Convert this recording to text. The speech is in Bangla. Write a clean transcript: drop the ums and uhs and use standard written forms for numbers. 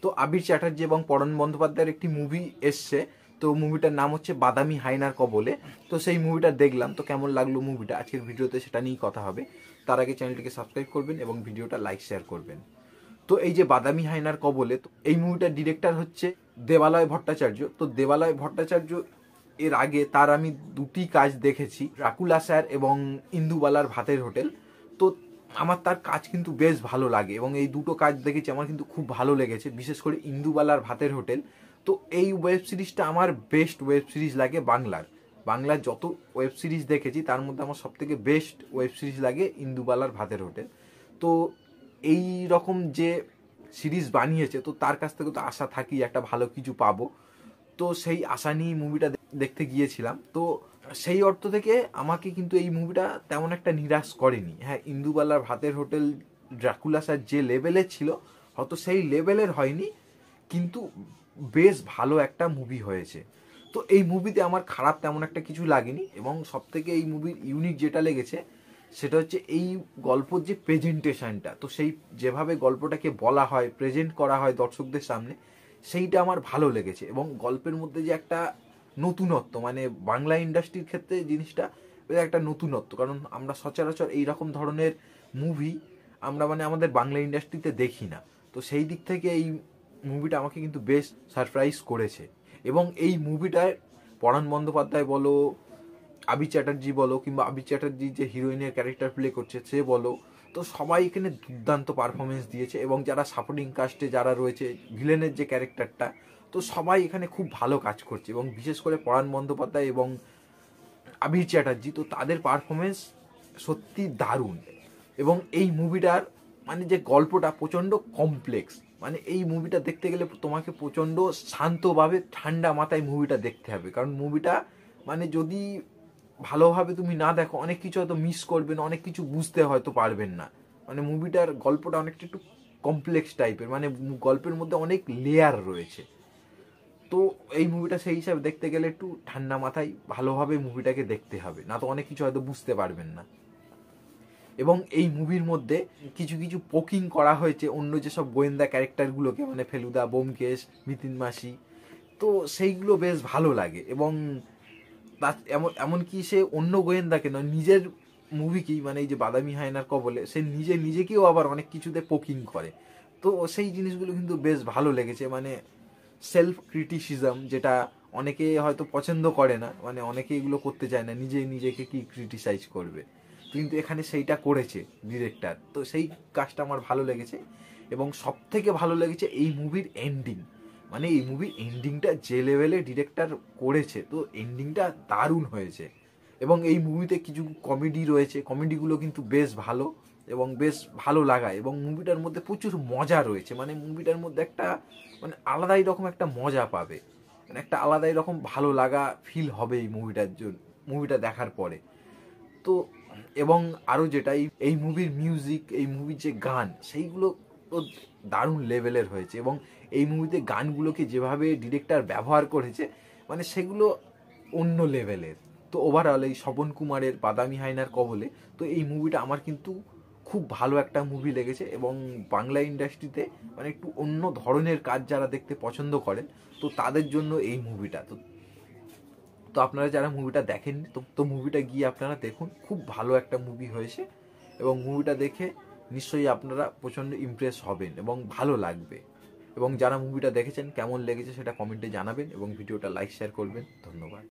তো আবির চ্যাটার্জি এবং পরাণ বন্দ্যোপাধ্যায়ের একটি মুভি এসছে, তো মুভিটার নাম হচ্ছে বাদামি হায়নার কবলে। তো সেই মুভিটা দেখলাম, তো কেমন লাগলো মুভিটা আজকের ভিডিওতে সেটা নিয়েই কথা হবে। তার আগে চ্যানেলটিকে সাবস্ক্রাইব করবেন এবং ভিডিওটা লাইক শেয়ার করবেন। তো এই যে বাদামি হায়নার কবলে, তো এই মুভিটার ডিরেক্টর হচ্ছে দেবালয় ভট্টাচার্য। তো দেবালয় ভট্টাচার্য এর আগে তার আমি দুটি কাজ দেখেছি, ড্রাকুলা স্যার এবং ইন্দুবালার ভাতের হোটেল। তো আমার তার কাজ কিন্তু বেশ ভালো লাগে এবং এই দুটো কাজ দেখেছি, আমার কিন্তু খুব ভালো লেগেছে, বিশেষ করে ইন্দুবালার ভাতের হোটেল। তো এই ওয়েব সিরিজটা আমার বেস্ট ওয়েব সিরিজ লাগে বাংলার যত ওয়েব সিরিজ দেখেছি তার মধ্যে আমার সবথেকে বেস্ট ওয়েব সিরিজ লাগে ইন্দুবালার ভাতের হোটেল। তো এই রকম যে সিরিজ বানিয়েছে, তো তার কাছ থেকে তো আশা থাকি একটা ভালো কিছু পাবো। তো সেই আশা নিয়ে মুভিটা দেখতে গিয়েছিলাম। তো সেই অর্থ থেকে আমাকে কিন্তু এই মুভিটা তেমন একটা নিরাশ করেনি। হ্যাঁ, ইন্দুবালার ভাতের হোটেল ড্রাকুলা স্যার যে লেভেলের ছিল, হয়তো সেই লেভেলের হয়নি, কিন্তু বেশ ভালো একটা মুভি হয়েছে। তো এই মুভিতে আমার খারাপ তেমন একটা কিছু লাগেনি এবং সবথেকে এই মুভির ইউনিক যেটা লেগেছে সেটা হচ্ছে এই গল্পর যে প্রেজেন্টেশনটা, তো সেই যেভাবে গল্পটাকে বলা হয়, প্রেজেন্ট করা হয় দর্শকদের সামনে, সেইটা আমার ভালো লেগেছে। এবং গল্পের মধ্যে যে একটা নতুনত্ব, মানে বাংলা ইন্ডাস্ট্রির ক্ষেত্রে জিনিসটা একটা নতুনত্ব, কারণ আমরা সচরাচর এইরকম ধরনের মুভি আমরা মানে আমাদের বাংলা ইন্ডাস্ট্রিতে দেখি না। তো সেই দিক থেকে এই মুভিটা আমাকে কিন্তু বেশ সারপ্রাইজ করেছে। এবং এই মুভিটায় পরাণ বন্দ্যোপাধ্যায় বলো, আবির চ্যাটার্জি বলো, কিংবা আবির চ্যাটার্জি যে হিরোইনের ক্যারেক্টার প্লে করছে সে বলো, তো সবাই এখানে দুর্দান্ত পারফরমেন্স দিয়েছে। এবং যারা সাপোর্টিং কাস্টে যারা রয়েছে, ভিলেনের যে ক্যারেক্টারটা, তো সবাই এখানে খুব ভালো কাজ করছে। এবং বিশেষ করে পরাণ বন্দ্যোপাধ্যায় এবং আবির চ্যাটার্জি, তো তাদের পারফরমেন্স সত্যি দারুণ। এবং এই মুভিটার মানে যে গল্পটা প্রচণ্ড কমপ্লেক্স, মানে এই মুভিটা দেখতে গেলে তোমাকে প্রচণ্ড শান্তভাবে ঠান্ডা মাথায় মুভিটা দেখতে হবে, কারণ মুভিটা মানে যদি ভালোভাবে তুমি না দেখো অনেক কিছু হয়তো মিস করবেন, অনেক কিছু বুঝতে হয়তো পারবেন না। মানে মুভিটার গল্পটা অনেকটা একটু কমপ্লেক্স টাইপের, মানে গল্পের মধ্যে অনেক লেয়ার রয়েছে। তো এই মুভিটা সেই হিসাবে দেখতে গেলে একটু ঠান্ডা মাথায় ভালোভাবে মুভিটাকে দেখতে হবে, না তো অনেক কিছু হয়তো বুঝতে পারবেন না। এবং এই মুভির মধ্যে কিছু কিছু পোকিং করা হয়েছে অন্য যেসব গোয়েন্দা ক্যারেক্টারগুলোকে, মানে ফেলুদা, ব্যোমকেশ, মিতিন মাসি, তো সেইগুলো বেশ ভালো লাগে। এবং এমনকি সে অন্য গোয়েন্দাকে নয়, নিজের মুভিকেই, মানে এই যে বাদামি হায়নার কবলে সে নিজেকেও আবার অনেক কিছুতে পোকিং করে। তো সেই জিনিসগুলো কিন্তু বেশ ভালো লেগেছে, মানে সেলফ ক্রিটিসিজম, যেটা অনেকে হয়তো পছন্দ করে না, মানে অনেকে এগুলো করতে চায় না, নিজেকে কি ক্রিটিসাইজ করবে, কিন্তু এখানে সেইটা করেছে ডিরেক্টর। তো সেই কাজটা আমার ভালো লেগেছে। এবং সব থেকে ভালো লেগেছে এই মুভির এন্ডিং, মানে এই মুভির এন্ডিংটা যে লেভেলে ডিরেক্টর করেছে, তো এন্ডিংটা দারুণ হয়েছে। এবং এই মুভিতে কিছু কমেডি রয়েছে, কমেডিগুলো কিন্তু বেশ ভালো এবং বেশ ভালো লাগায়। এবং মুভিটার মধ্যে প্রচুর মজা রয়েছে, মানে মুভিটার মধ্যে একটা মানে আলাদাই রকম একটা মজা পাবে, মানে একটা আলাদাই রকম ভালো লাগা ফিল হবে এই মুভিটা দেখার পরে। তো এবং আরও যেটা এই মুভির মিউজিক, এই মুভির যে গান, সেইগুলো তো দারুণ লেভেলের হয়েছে। এবং এই মুভিতে গানগুলোকে যেভাবে ডিরেক্টর ব্যবহার করেছে, মানে সেগুলো অন্য লেভেলের। তো ওভারঅল এই স্বপন কুমারের বাদামি হায়নার কবলে, তো এই মুভিটা আমার কিন্তু খুব ভালো একটা মুভি লেগেছে। এবং বাংলা ইন্ডাস্ট্রিতে মানে একটু অন্য ধরনের কাজ যারা দেখতে পছন্দ করেন, তো তাদের জন্য এই মুভিটা। তো আপনারা যারা মুভিটা দেখেননি, তো মুভিটা গিয়ে আপনারা দেখুন, খুব ভালো একটা মুভি হয়েছে। এবং মুভিটা দেখে নিশ্চয়ই আপনারা প্রচণ্ড ইমপ্রেস হবেন এবং ভালো লাগবে। এবং যারা মুভিটা দেখেছেন কেমন লেগেছে সেটা কমেন্টে জানাবেন এবং ভিডিওটা লাইক শেয়ার করবেন। ধন্যবাদ।